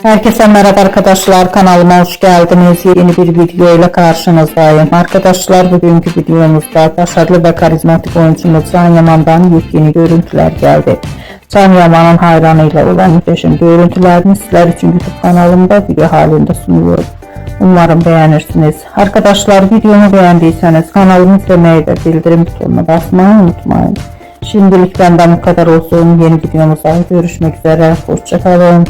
Herkese merhaba arkadaşlar, kanalıma hoş geldiniz. Yeni bir video ile karşınızdayım. Arkadaşlar, bugünkü videomuzda başarılı ve karizmatik oyuncumuz Can Yaman'dan yeni görüntüler geldi. Can Yaman'ın hayranıyla olan muhteşem görüntülerini sizler için YouTube kanalımda video halinde sunuyorum. Umarım beğenirsiniz. Arkadaşlar, videomu beğendiyseniz kanalımı izlemeyi ve bildirim butonuna basmayı unutmayın. Şimdilik benden bu kadar olsun. Yeni videomuzda görüşmek üzere. Hoşça kalın.